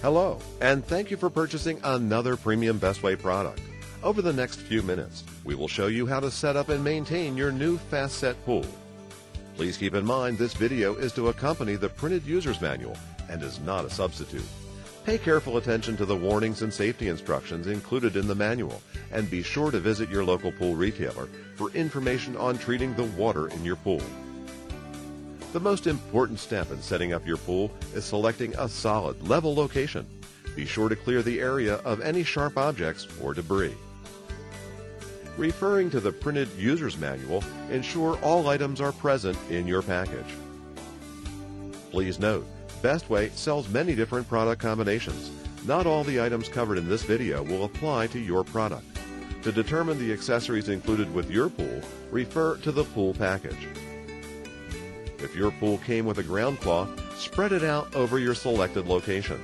Hello, and thank you for purchasing another premium Bestway product. Over the next few minutes, we will show you how to set up and maintain your new Fast Set pool. Please keep in mind this video is to accompany the printed user's manual and is not a substitute. Pay careful attention to the warnings and safety instructions included in the manual, and be sure to visit your local pool retailer for information on treating the water in your pool. The most important step in setting up your pool is selecting a solid, level location. Be sure to clear the area of any sharp objects or debris. Referring to the printed user's manual, ensure all items are present in your package. Please note, Bestway sells many different product combinations. Not all the items covered in this video will apply to your product. To determine the accessories included with your pool, refer to the pool package. If your pool came with a ground cloth, spread it out over your selected location.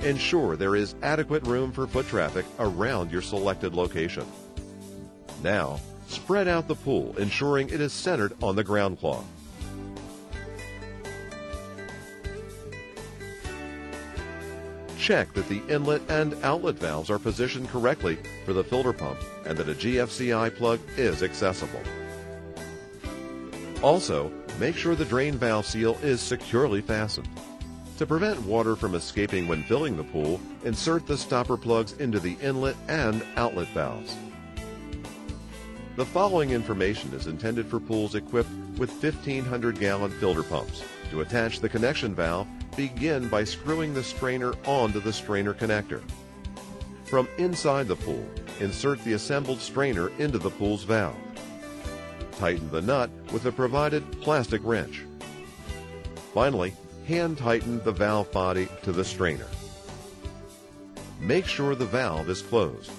Ensure there is adequate room for foot traffic around your selected location. Now, spread out the pool, ensuring it is centered on the ground cloth. Check that the inlet and outlet valves are positioned correctly for the filter pump and that a GFCI plug is accessible. Also, make sure the drain valve seal is securely fastened. To prevent water from escaping when filling the pool, insert the stopper plugs into the inlet and outlet valves. The following information is intended for pools equipped with 1,500-gallon filter pumps. To attach the connection valve, begin by screwing the strainer onto the strainer connector. From inside the pool, insert the assembled strainer into the pool's valve. Tighten the nut with the provided plastic wrench. Finally, hand tighten the valve body to the strainer. Make sure the valve is closed.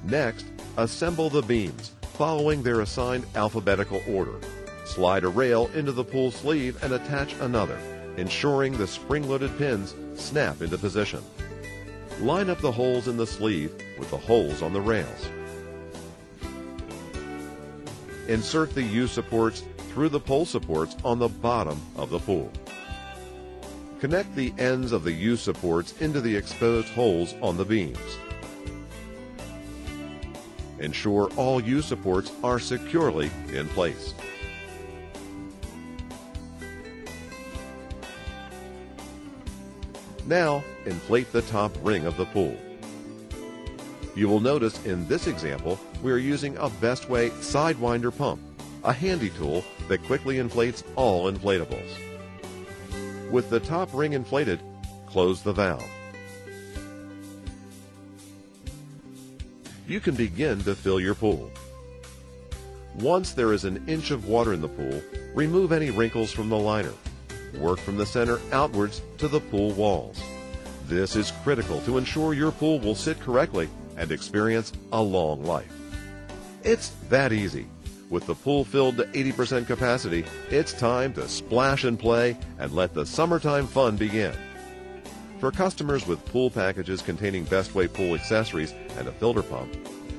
Next, assemble the beams, following their assigned alphabetical order. Slide a rail into the pool sleeve and attach another, ensuring the spring-loaded pins snap into position. Line up the holes in the sleeve with the holes on the rails. Insert the U-supports through the pole supports on the bottom of the pool. Connect the ends of the U-supports into the exposed holes on the beams. Ensure all U-supports are securely in place. Now, inflate the top ring of the pool. You will notice in this example, we are using a Bestway Sidewinder pump, a handy tool that quickly inflates all inflatables. With the top ring inflated, close the valve. You can begin to fill your pool. Once there is an inch of water in the pool, remove any wrinkles from the liner. Work from the center outwards to the pool walls. This is critical to ensure your pool will sit correctly and experience a long life. It's that easy. With the pool filled to 80% capacity, it's time to splash and play and let the summertime fun begin. For customers with pool packages containing Bestway pool accessories and a filter pump,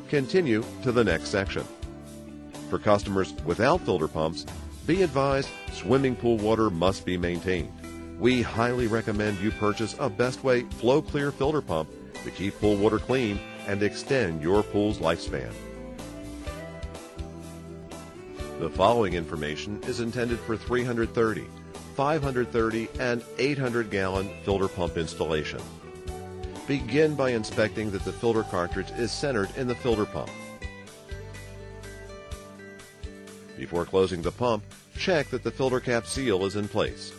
continue to the next section. For customers without filter pumps, be advised swimming pool water must be maintained. We highly recommend you purchase a Bestway Flow Clear filter pump to keep pool water clean and extend your pool's lifespan. The following information is intended for 330, 530, and 800-gallon filter pump installation. Begin by inspecting that the filter cartridge is centered in the filter pump. Before closing the pump, check that the filter cap seal is in place.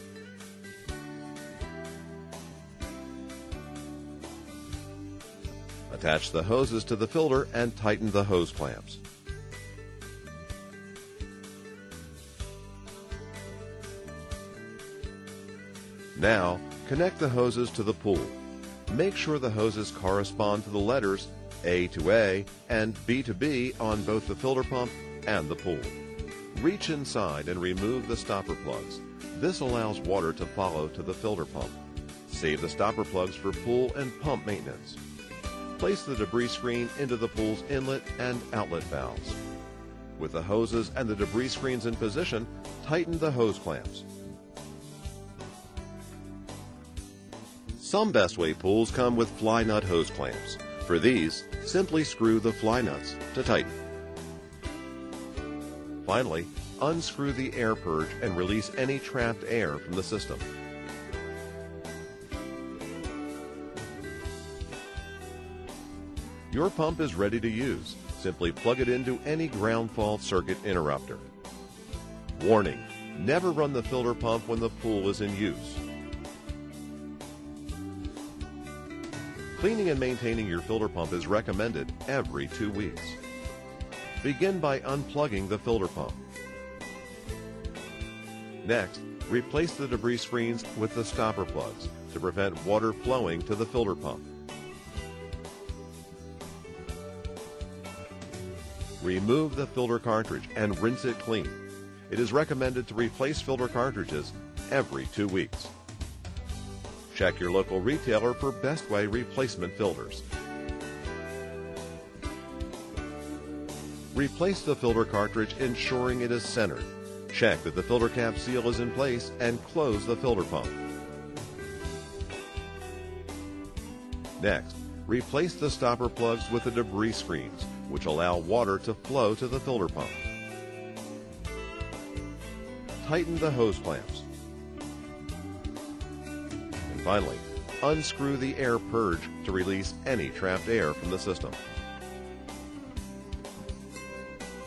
Attach the hoses to the filter and tighten the hose clamps. Now, connect the hoses to the pool. Make sure the hoses correspond to the letters A to A and B to B on both the filter pump and the pool. Reach inside and remove the stopper plugs. This allows water to follow to the filter pump. Save the stopper plugs for pool and pump maintenance. Place the debris screen into the pool's inlet and outlet valves. With the hoses and the debris screens in position, tighten the hose clamps. Some Bestway pools come with fly nut hose clamps. For these, simply screw the fly nuts to tighten. Finally, unscrew the air purge and release any trapped air from the system. Your pump is ready to use. Simply plug it into any ground fault circuit interrupter. Warning: never run the filter pump when the pool is in use. Cleaning and maintaining your filter pump is recommended every 2 weeks. Begin by unplugging the filter pump. Next, replace the debris screens with the stopper plugs to prevent water flowing to the filter pump. Remove the filter cartridge and rinse it clean. It is recommended to replace filter cartridges every 2 weeks. Check your local retailer for Bestway replacement filters. Replace the filter cartridge, ensuring it is centered. Check that the filter cap seal is in place and close the filter pump. Next, replace the stopper plugs with the debris screens, which allow water to flow to the filter pump. Tighten the hose clamps. And finally, unscrew the air purge to release any trapped air from the system.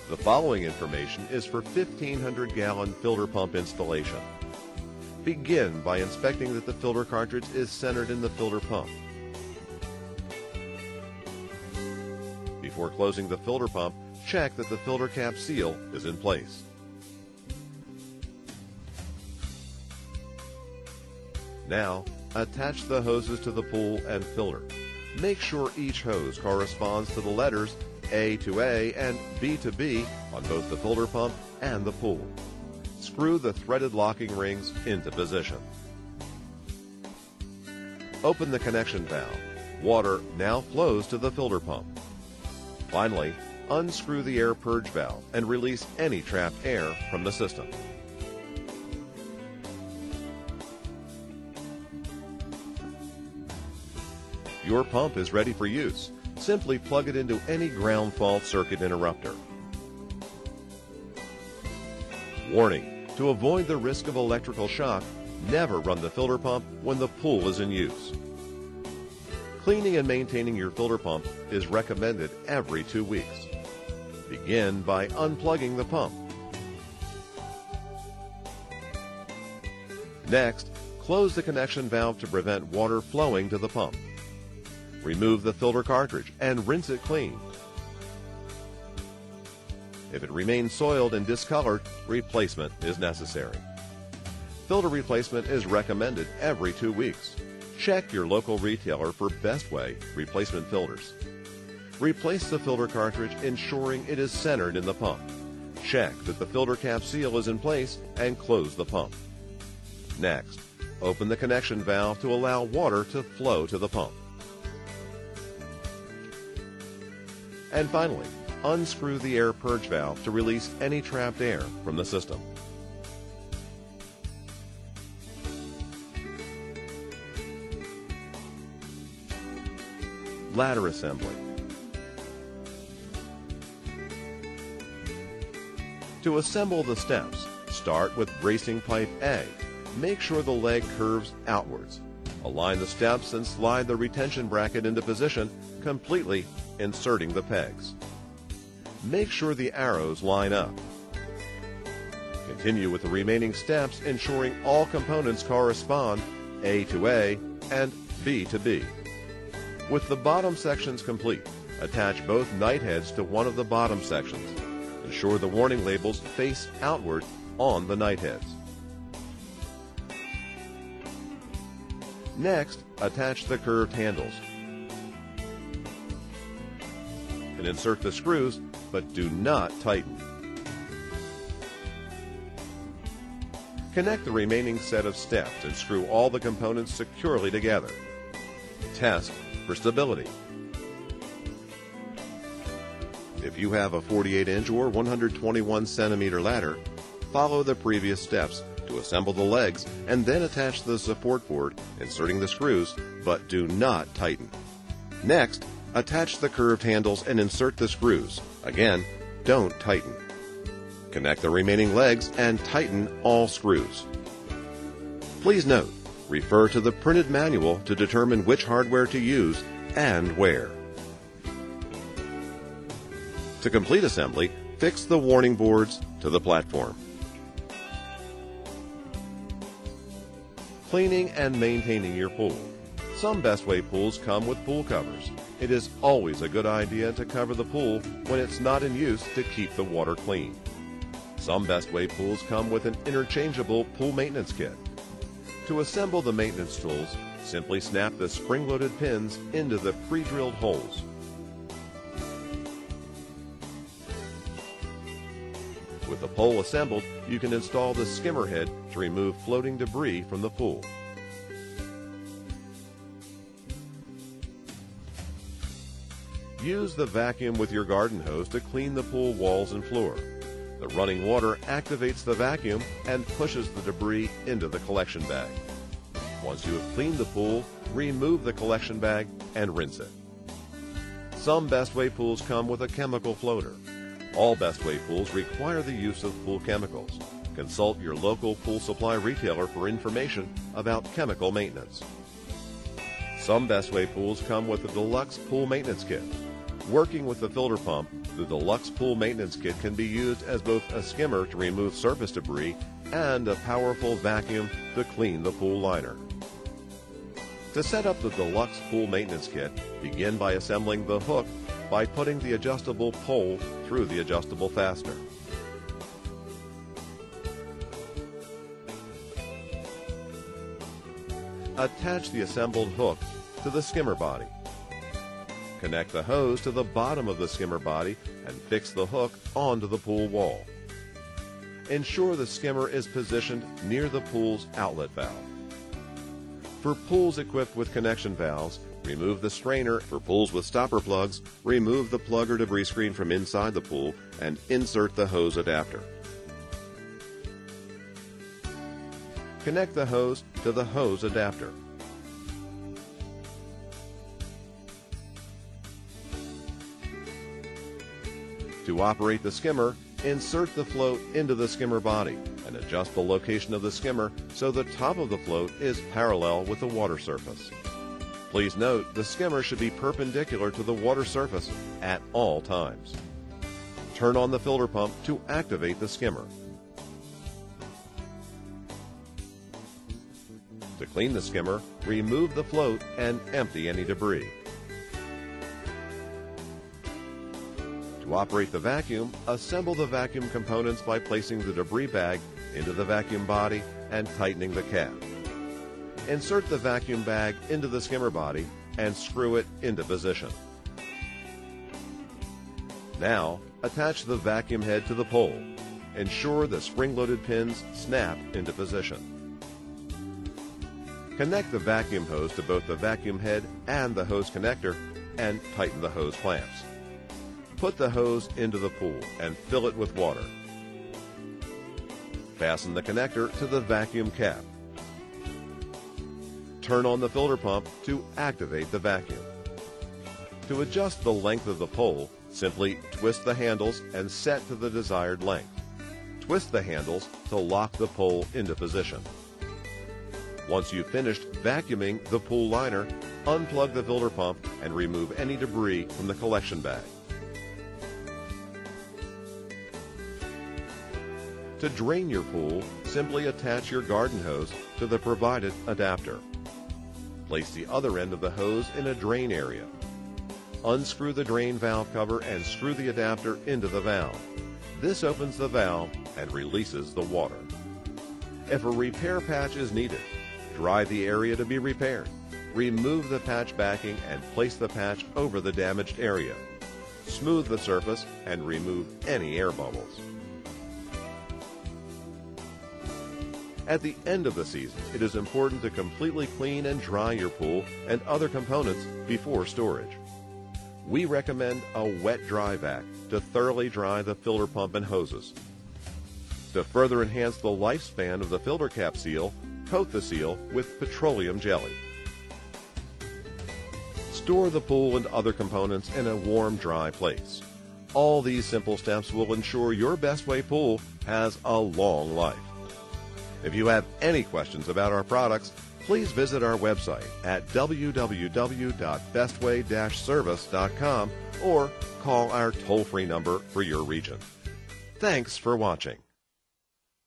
The following information is for 1,500-gallon filter pump installation. Begin by inspecting that the filter cartridge is centered in the filter pump. Before closing the filter pump, check that the filter cap seal is in place. Now, attach the hoses to the pool and filter. Make sure each hose corresponds to the letters A to A and B to B on both the filter pump and the pool. Screw the threaded locking rings into position. Open the connection valve. Water now flows to the filter pump. Finally, unscrew the air purge valve and release any trapped air from the system. Your pump is ready for use. Simply plug it into any ground fault circuit interrupter. Warning: to avoid the risk of electrical shock, never run the filter pump when the pool is in use. Cleaning and maintaining your filter pump is recommended every 2 weeks. Begin by unplugging the pump. Next, close the connection valve to prevent water flowing to the pump. Remove the filter cartridge and rinse it clean. If it remains soiled and discolored, replacement is necessary. Filter replacement is recommended every 2 weeks. Check your local retailer for Bestway replacement filters. Replace the filter cartridge, ensuring it is centered in the pump. Check that the filter cap seal is in place and close the pump. Next, open the connection valve to allow water to flow to the pump. And finally, unscrew the air purge valve to release any trapped air from the system. Ladder assembly. To assemble the steps, start with bracing pipe A. Make sure the leg curves outwards. Align the steps and slide the retention bracket into position, completely inserting the pegs. Make sure the arrows line up. Continue with the remaining steps, ensuring all components correspond, A to A and B to B. With the bottom sections complete, attach both night heads to one of the bottom sections. Ensure the warning labels face outward on the night heads. Next, attach the curved handles and insert the screws, but do not tighten. Connect the remaining set of steps and screw all the components securely together. Test for stability. If you have a 48-inch or 121 centimeter ladder, follow the previous steps to assemble the legs and then attach the support board, inserting the screws, but do not tighten. Next, attach the curved handles and insert the screws. Again, don't tighten. Connect the remaining legs and tighten all screws. Please note, refer to the printed manual to determine which hardware to use and where. To complete assembly, fix the warning boards to the platform. Cleaning and maintaining your pool. Some Bestway pools come with pool covers. It is always a good idea to cover the pool when it's not in use to keep the water clean. Some Bestway pools come with an interchangeable pool maintenance kit. To assemble the maintenance tools, simply snap the spring-loaded pins into the pre-drilled holes. With the pole assembled, you can install the skimmer head to remove floating debris from the pool. Use the vacuum with your garden hose to clean the pool walls and floor. The running water activates the vacuum and pushes the debris into the collection bag. Once you have cleaned the pool, remove the collection bag and rinse it. Some Bestway pools come with a chemical floater. All Bestway pools require the use of pool chemicals. Consult your local pool supply retailer for information about chemical maintenance. Some Bestway pools come with a deluxe pool maintenance kit. Working with the filter pump, the deluxe pool maintenance kit can be used as both a skimmer to remove surface debris and a powerful vacuum to clean the pool liner. To set up the deluxe pool maintenance kit, begin by assembling the hook by putting the adjustable pole through the adjustable fastener. Attach the assembled hook to the skimmer body. Connect the hose to the bottom of the skimmer body and fix the hook onto the pool wall. Ensure the skimmer is positioned near the pool's outlet valve. For pools equipped with connection valves, remove the strainer. For pools with stopper plugs, remove the plug or debris screen from inside the pool and insert the hose adapter. Connect the hose to the hose adapter. To operate the skimmer, insert the float into the skimmer body and adjust the location of the skimmer so the top of the float is parallel with the water surface. Please note the skimmer should be perpendicular to the water surface at all times. Turn on the filter pump to activate the skimmer. To clean the skimmer, remove the float and empty any debris. To operate the vacuum, assemble the vacuum components by placing the debris bag into the vacuum body and tightening the cap. Insert the vacuum bag into the skimmer body and screw it into position. Now, attach the vacuum head to the pole. Ensure the spring-loaded pins snap into position. Connect the vacuum hose to both the vacuum head and the hose connector and tighten the hose clamps. Put the hose into the pool and fill it with water. Fasten the connector to the vacuum cap. Turn on the filter pump to activate the vacuum. To adjust the length of the pole, simply twist the handles and set to the desired length. Twist the handles to lock the pole into position. Once you've finished vacuuming the pool liner, unplug the filter pump and remove any debris from the collection bag. To drain your pool, simply attach your garden hose to the provided adapter. Place the other end of the hose in a drain area. Unscrew the drain valve cover and screw the adapter into the valve. This opens the valve and releases the water. If a repair patch is needed, dry the area to be repaired. Remove the patch backing and place the patch over the damaged area. Smooth the surface and remove any air bubbles. At the end of the season, it is important to completely clean and dry your pool and other components before storage. We recommend a wet dry vac to thoroughly dry the filter pump and hoses. To further enhance the lifespan of the filter cap seal, coat the seal with petroleum jelly. Store the pool and other components in a warm, dry place. All these simple steps will ensure your Bestway pool has a long life. If you have any questions about our products, please visit our website at www.bestway-service.com or call our toll-free number for your region. Thanks for watching.